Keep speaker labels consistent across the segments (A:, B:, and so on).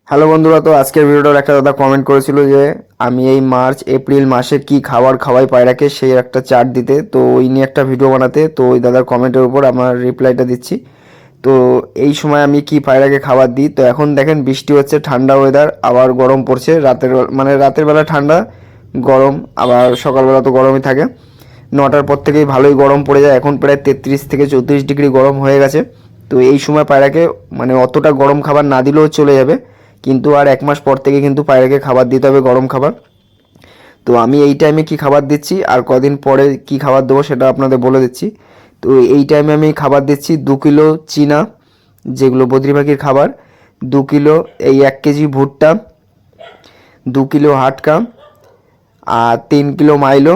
A: Hello বন্ধুরা, তো আজকের ভিডিওটার একটা দাদা কমেন্ট করেছিল যে আমি এই মার্চ এপ্রিল মাসে কি খাবার খাওয়াই পায়রাকে সেই একটা চার্ট দিতে। তো ওই নিয়ে একটা ভিডিও বানাতে, তো ওই দাদার কমেন্টের উপর আমার রিপ্লাইটা দিচ্ছি। তো এই সময় আমি কি পায়রাকে খাবার দিই, তো এখন দেখেন বৃষ্টি হচ্ছে, ঠান্ডা ওয়েদার, আবার গরম পড়ছে। রাতের বেলা ঠান্ডা গরম, আবার সকালবেলা তো গরমই থাকে। 9টার পর থেকেই ভালোই গরম পড়ে যায়, এখন প্রায় 33 থেকে 34 ডিগ্রি গরম হয়ে গেছে। তো এই সময় পায়রাকে অতটা গরম খাবার না দিলেও চলে যাবে, কিন্তু আর 1 মাস পর থেকে কিন্তু পায়রাকে খাবার দিতে হবে গরম খাবার। তো আমি এই টাইমে কি খাবার দিচ্ছি আর কদিন পরে কি খাবার দেবো সেটা আপনাদের বলে দিচ্ছি। তো এই টাইমে আমি খাবার দিচ্ছি 2 কিলো চীনা, যেগুলো বদ্রি পাখির খাবার, 2 কিলো এই 1 কেজি ভুট্টা, 2 কিলো হাটকা, আর 3 কিলো মাইলো,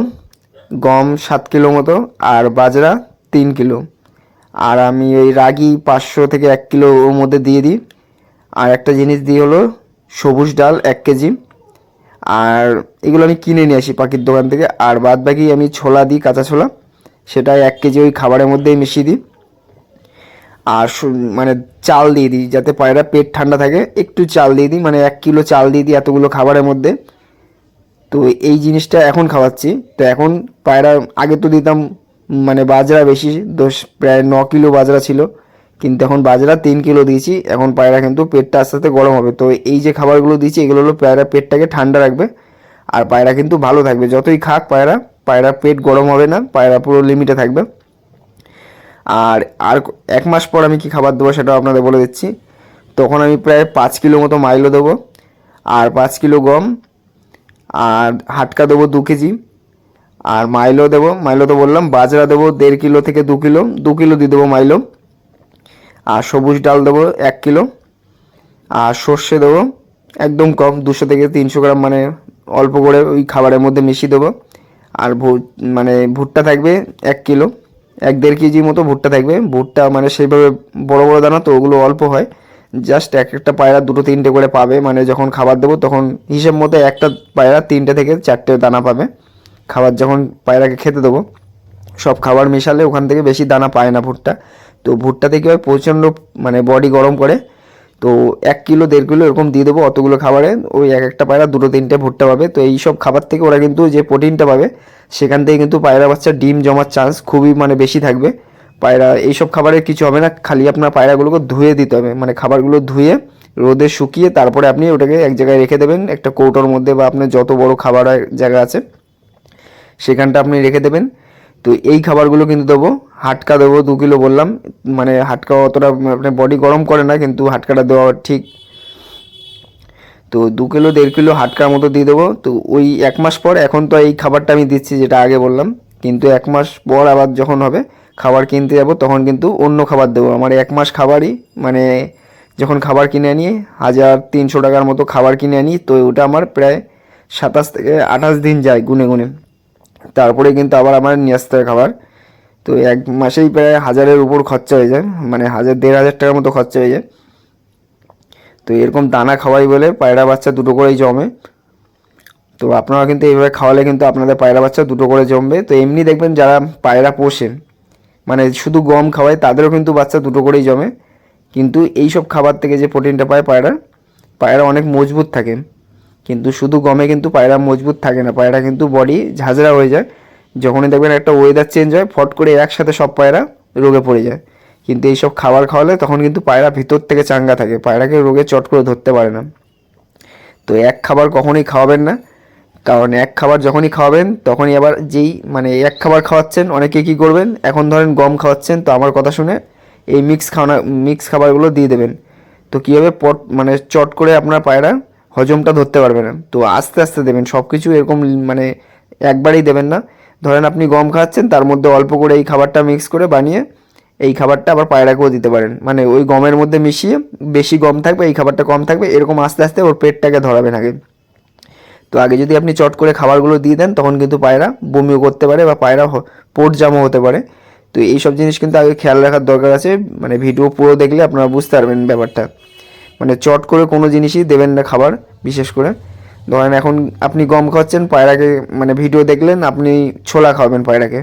A: গম 7 কিলো মতো, আর বাজরা 3 কিলো। আর আমি এই রাগি 500 থেকে 1 কিলো ওর মধ্যে দিয়ে দিই। আর একটা জিনিস দিই হলো সবুজ ডাল 1 কেজি। আর এগুলো আমি কিনে নিয়ে আসি পাখির দোকান থেকে। আর বাদ বাকি আমি ছোলা দিই, কাঁচা ছোলা, সেটাই 1 কেজি ওই খাবারের মধ্যেই মিশিয়ে দিই। আর চাল দিয়ে দিই যাতে পায়রা পেট ঠান্ডা থাকে, একটু চাল দিয়ে দিই, 1 কিলো চাল দিয়ে দিই এতগুলো খাবারের মধ্যে। তো এই জিনিসটা এখন খাওয়াচ্ছি। তো এখন পায়রা, আগে তো দিতাম বাজরা বেশি, প্রায় 9 কিলো বাজরা ছিল, কিন্তু এখন বাজরা 3 কিলো দিয়েছি। এখন পায়রা কিন্তু পেটটা আস্তে আস্তে গরম হবে। তো এই যে খাবারগুলো দিয়েছি এগুলো হলো পায়রা পেটটাকে ঠান্ডা রাখবে, আর পায়রা কিন্তু ভালো থাকবে। যতই খাক পায়রা, পায়রা পেট গরম হবে না, পায়রা পুরো লিমিটে থাকবে। আর আর 1 মাস পর আমি কি খাবার দেবো সেটাও আপনাদের বলে দিচ্ছি। তখন আমি প্রায় 5 কিলো মতো মাইলো দেবো, আর 5 কিলো গম, আর হাটকা দেবো 2 কেজি, আর মাইলো দেবো, মাইলো তো বললাম। বাজরা দেবো 1.5 কিলো থেকে 2 কিলো, 2 কিলো দিয়ে দেবো মাইলো। আর সবুজ ডাল দেবো 1 কিলো। আর সর্ষে দেবো একদম কম, 200 থেকে 300 গ্রাম, অল্প করে ওই খাবারের মধ্যে মিশিয়ে দেবো। আর ভুট্টা থাকবে 1 কিলো, 1-1.5 কেজি মতো ভুট্টা থাকবে। ভুট্টা সেইভাবে বড় বড় দানা তো ওগুলো অল্প হয়, জাস্ট এক একটা পায়রা 2-3টে করে পাবে। যখন খাবার দেবো তখন হিসেব মতো একটা পায়রা 3টে থেকে 4টে দানা পাবে। খাবার যখন পায়রাকে খেতে দেবো, সব খাবার মেশালে ওখান থেকে বেশি দানা পায় না ভুট্টা। তো ভুট্টা থেকে হয় প্রচণ্ড বডি গরম করে। তো 1 কিলো 1.5 কিলো এরকম দিয়ে দেবো অতগুলো খাবারে, ওই এক একটা পায়রা 2-3টে ভুট্টা পাবে। তো এই সব খাবার থেকে ওরা কিন্তু যে প্রোটিনটা পাবে, সেখান থেকে কিন্তু পায়রা বাচ্চা ডিম জমার চান্স খুবই বেশি থাকবে। পায়রা এইসব খাবারের কিছু হবে না, খালি আপনার পায়রাগুলোকে ধুয়ে দিতে হবে, খাবারগুলো ধুয়ে রোদে শুকিয়ে তারপরে আপনি ওটাকে এক জায়গায় রেখে দেবেন, একটা কৌটোর মধ্যে, বা আপনার যত বড় খাবারের জায়গা আছে সেখানটা আপনি রেখে দেবেন। তো এই খাবারগুলো কিন্তু দেবো। হাটকা দেবো 2 কিলো বললাম, হাটকা অতটা বডি গরম করে না, কিন্তু হাটকাটা দেওয়া ঠিক। তো 2 কিলো 1.5 কিলো হাটকার মতো দিয়ে দেবো। তো ওই 1 মাস পর, এখন তো এই খাবারটা আমি দিচ্ছি যেটা আগে বললাম, কিন্তু 1 মাস পর আবার যখন হবে খাবার কিনতে যাব তখন কিন্তু অন্য খাবার দেবো। আমার 1 মাস খাবারই, যখন খাবার কিনে আনি 1300 টাকার মতো খাবার কিনে আনি, তো ওটা আমার প্রায় 27 থেকে 28 দিন যায় গুনে গুনে। তারপরে কিন্তু আবার আমার নিয়ে আসতে হয় খাবার। তো 1 মাসেই প্রায় 1000-এর উপর খরচা হয়ে যায়, 1000-1500 টাকার মতো খরচা হয়ে যায়। তো এরকম দানা খাওয়াই বলে পায়রা বাচ্চা দুটো করেই জমে। তো আপনারা কিন্তু এইভাবে খাওয়ালে কিন্তু আপনাদের পায়রা বাচ্চা দুটো করে জমবে। তো এমনি দেখবেন যারা পায়রা পোষেন, শুধু গম খাওয়ায়, তাদেরও কিন্তু বাচ্চা দুটো করেই জমে। কিন্তু এই সব খাবার থেকে যে প্রোটিনটা পায় পায়রা, পায়রা অনেক মজবুত থাকে। কিন্তু শুধু গমে কিন্তু পায়রা মজবুত থাকে না, পায়রা কিন্তু বডি ঝাঁঝরা হয়ে যায়। যখনই দেখবেন একটা ওয়েদার চেঞ্জ হয়, ফট করে একসাথে সব পায়রা রোগে পড়ে যায়। কিন্তু এইসব খাবার খাওয়ালে তখন কিন্তু পায়রা ভিতর থেকে চাঙ্গা থাকে, পায়রাকে রোগে চট করে ধরতে পারে না। তো এক খাবার কখনোই খাওয়াবেন না, কারণ এক খাবার যখনই খাওয়াবেন তখনই আবার এক খাবার খাওয়াচ্ছেন, অনেকে কী করবেন, এখন ধরেন গম খাওয়াচ্ছেন, তো আমার কথা শুনে এই মিক্স খাবারগুলো দিয়ে দেবেন। তো কী হবে, চট করে আপনার পায়রা হজমটা ধরতে পারবে না। তো আস্তে আস্তে দেবেন সব কিছু, এরকম একবারেই দেবেন না। ধরেন আপনি গম খাওয়াচ্ছেন, তার মধ্যে অল্প করে এই খাবারটা মিক্স করে বানিয়ে এই খাবারটা আবার পায়রাকেও দিতে পারেন, ওই গমের মধ্যে মিশিয়ে, বেশি গম থাকবে এই খাবারটা কম থাকবে, এরকম আস্তে আস্তে ওর পেটটাকে ধরাবেন আগে। তো আগে যদি আপনি চট করে খাবারগুলো দিয়ে দেন তখন কিন্তু পায়রা বমিও করতে পারে, বা পায়রা পোট জামও হতে পারে। তো এই সব জিনিস কিন্তু আগে খেয়াল রাখার দরকার আছে। ভিডিও পুরো দেখলে আপনারা বুঝতে পারবেন ব্যাপারটা। চট করে কোনো জিনিসই দেবেন না খাবার, বিশেষ করে ধরেন এখন আপনি গম খাওয়াচ্ছেন পায়রাকে, ভিডিও দেখলেন আপনি ছোলা খাওয়াবেন পায়রাকে,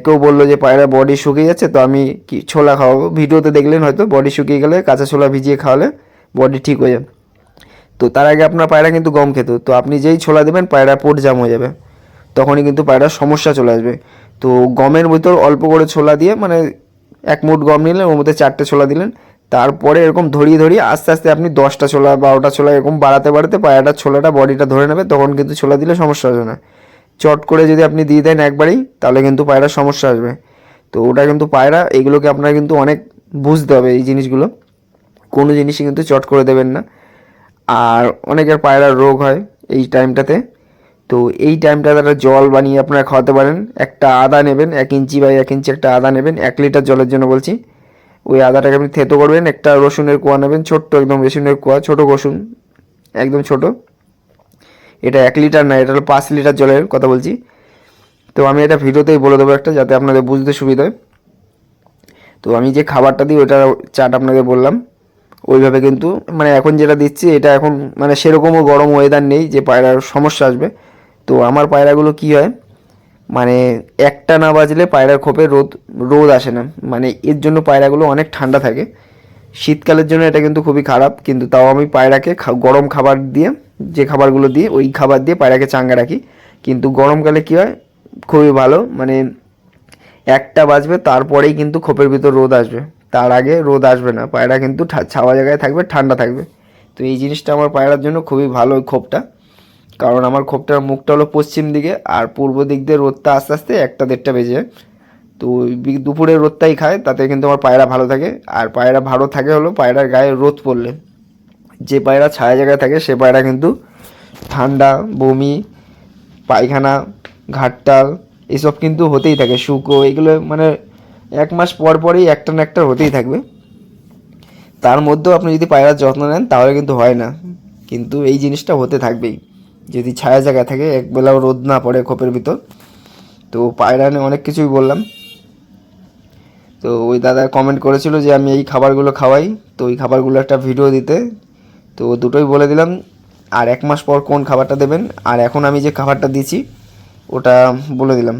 A: কেউ বললো যে পায়রা বডি শুকিয়ে যাচ্ছে তো আমি কি ছোলা খাওয়াবো, ভিডিওতে দেখলেন হয়তো বডি শুকিয়ে গেলে কাঁচা ছোলা ভিজিয়ে খাওয়ালে বডি ঠিক হয়ে যাবে। তো তার আগে আপনার পায়রা কিন্তু গম খেত, তো আপনি যেই ছোলা দেবেন পায়রা পোট জাম হয়ে যাবে, তখনই কিন্তু পায়রার সমস্যা চলে আসবে। তো গমের ভিতর অল্প করে ছোলা দিয়ে, মানে 1 মুঠ গম নিলেন, ওর মধ্যে 4টে ছোলা দিলেন, তারপরে এরকম ধরিয়ে ধরিয়ে আস্তে আস্তে আপনি 10টা ছোলা 12টা ছোলা এরকম বাড়াতে বাড়াতে পায়রাটার ছোলাটা বডিটা ধরে নেবে, তখন কিন্তু ছোলা দিলে সমস্যা হবে না। চট করে যদি আপনি দিয়ে দেন একবারেই, তাহলে কিন্তু পায়রার সমস্যা আসবে। তো ওটা কিন্তু পায়রা, এগুলোকে আপনার কিন্তু অনেক বুঝতে হবে এই জিনিসগুলো, কোনো জিনিসই কিন্তু চট করে দেবেন না। আর অনেকের পায়রার রোগ হয় এই টাইমটাতে, তো এই টাইমটা তারা জল বানিয়ে আপনারা খাওয়াতে পারেন। একটা আদা নেবেন, 1 ইঞ্চি বাই 1 ইঞ্চি একটা আদা নেবেন, 1 লিটার জলের জন্য বলছি। ওই আদাটাকে আপনি থেতো করবেন, একটা রসুনের কোয়া নেবেন, ছোট্ট একদম রসুনের কোয়া, ছোটো রসুন একদম ছোটো। এটা 1 লিটার না, এটা হলো 5 লিটার জলের কথা বলছি। তো আমি এটা ভিডিওতেই বলে দেবো একটা, যাতে আপনাদের বুঝতে সুবিধা হয়। তো আমি যে খাবারটা দিই ওটা চাট আপনাদের বললাম, ওইভাবে কিন্তু মানে এখন যেটা দিচ্ছি এটা এখন মানে সেরকমও গরম ওয়েদার নেই যে পায়রার সমস্যা আসবে। তো আমার পায়রাগুলো কি হয়, মানে 1টা না বাজলে পায়রার খোপে রোদ আসে না, মানে এর জন্য পায়রাগুলো অনেক ঠান্ডা থাকে। শীতকালের জন্য এটা কিন্তু খুবই খারাপ, কিন্তু তাও আমি পায়রাকে গরম খাবার দিয়ে, যে খাবারগুলো দিয়ে ওই খাবার দিয়ে পায়রাকে চাঙ্গা রাখি। কিন্তু গরমকালে কী হয়, খুবই ভালো, মানে 1টা বাজবে তারপরেই কিন্তু খোপের ভিতর রোদ আসবে, তার আগে রোদ আসবে না, পায়রা কিন্তু ছাওয়া জায়গায় থাকবে, ঠান্ডা থাকবে। তো এই জিনিসটা আমার পায়রার জন্য খুবই ভালো ওই খোপটা, কারণ আমার খোপটার মুখটা হলো পশ্চিম দিকে, আর পূর্ব দিক দিয়ে রোদটা আস্তে আস্তে 1টা 1:30 বেজে যায়। তো ওই দুপুরে রোদটাই খায়, তাতে কিন্তু আমার পায়রা ভালো থাকে। আর পায়রা ভালো থাকে হলো পায়রার গায়ে রোদ পড়লে, যে পায়রা ছায়া জায়গায় থাকে সে পায়রা কিন্তু ঠান্ডা, বমি, পায়খানা, ঘাটটাল এসব কিন্তু হতেই থাকে, শুকো, এগুলো মানে 1 মাস পর পরই একটা না একটা হতেই থাকবে। তার মধ্যেও আপনি যদি পায়রার যত্ন নেন তাহলে কিন্তু হয় না, কিন্তু এই জিনিসটা হতে থাকবেই যদি ছায়া জায়গায় থাকে, একবেলাও রোদ না পড়ে খোপের ভিতর। তো পায়রা নিয়ে অনেক কিছুই বললাম। তো ওই দাদা কমেন্ট করেছিল যে আমি এই খাবারগুলো খাওয়াই, তো ওই খাবারগুলো একটা ভিডিও দিতে, তো দুটোই বলে দিলাম। আর 1 মাস পর কোন খাবারটা দেবেন, আর এখন আমি যে খাবারটা দিচ্ছি ওটা বলে দিলাম।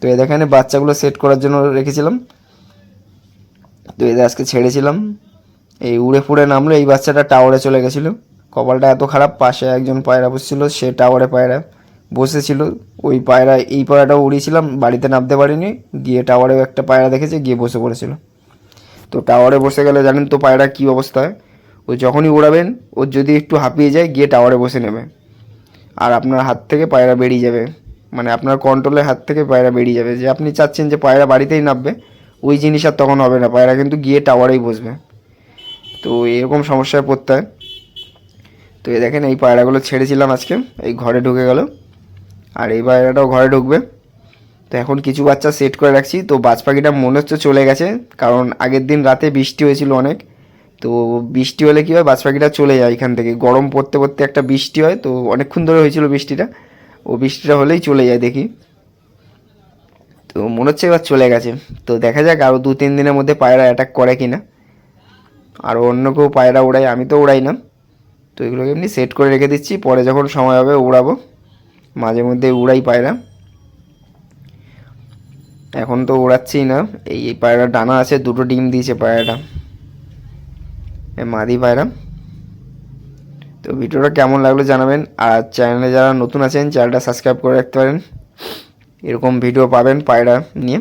A: তো এই দেখেন বাচ্চাগুলো সেট করার জন্য রেখেছিলাম, তো এদের আজকে ছেড়েছিলাম, এই উড়ে ফুড়ে নামলো, এই বাচ্চাটা টাওয়ারে চলে গেছিলো। কপালটা এত খারাপ, পাশে একজন পায়রা বসেছিল, সে টাওয়ারে পায়রা বসেছিল, ওই পায়রা এই পায়রাটাও উড়িয়েছিলাম, বাড়িতে নামতে পারিনি, গিয়ে টাওয়ারেও একটা পায়রা দেখেছে, গিয়ে বসে পড়েছিল। তো টাওয়ারে বসে গেলে জানেন তো পায়রা কী অবস্থা হয়, ও যখনই উড়াবেন ওর যদি একটু হাঁপিয়ে যায় গিয়ে টাওয়ারে বসে নেবে, আর আপনার হাত থেকে পায়রা বেরিয়ে যাবে, মানে আপনার কন্ট্রোলের হাত থেকে পায়রা বেরিয়ে যাবে। যে আপনি চাচ্ছেন যে পায়রা বাড়িতেই নামবে, ওই জিনিস আর তখন হবে না, পায়রা কিন্তু গিয়ে টাওয়ারেই বসবে। তো এরকম সমস্যায় পড়তে হয়। তো এই দেখেন এই পায়রাগুলো ছেড়েছিলাম আজকে, এই ঘরে ঢুকে গেল, আর এই পায়রাটাও ঘরে ঢুকবে। তো এখন কিছু বাচ্চা সেট করে রাখছি। তো বাজ পাখিটা মনে হচ্ছে চলে গেছে, কারণ আগের দিন রাতে বৃষ্টি হয়েছিল অনেক। তো বৃষ্টি হলে কী হয়, বাজ পাখিটা চলে যায় এখান থেকে, গরম পড়তে পড়তে একটা বৃষ্টি হয়, তো অনেকক্ষণ ধরে হয়েছিল বৃষ্টিটা, ও বৃষ্টিটা হলেই চলে যায় দেখি। তো মনে হচ্ছে এবার চলে গেছে। তো দেখা যাক আরও 2-3 দিনের মধ্যে পায়রা অ্যাটাক করে কি না, আর অন্য কেউ পায়রা উড়াই, আমি তো উড়াই না। তো এগুলোকে এমনি সেট করে রেখে দিচ্ছি, পরে যখন সময় হবে উড়াবো, মাঝে মধ্যে উড়াই পায়রা, এখন তো উড়াচ্ছি না। এই পায়রা ডানা আছে, 2টো ডিম দিয়েছে পায়রাটা, মাদি পায়রা। তো ভিডিওটা কেমন লাগলো জানাবেন, আর চ্যানেলে যারা নতুন আছেন চ্যানেলটা সাবস্ক্রাইব করে রাখতে পারেন, এরকম ভিডিও পাবেন পায়রা নিয়ে।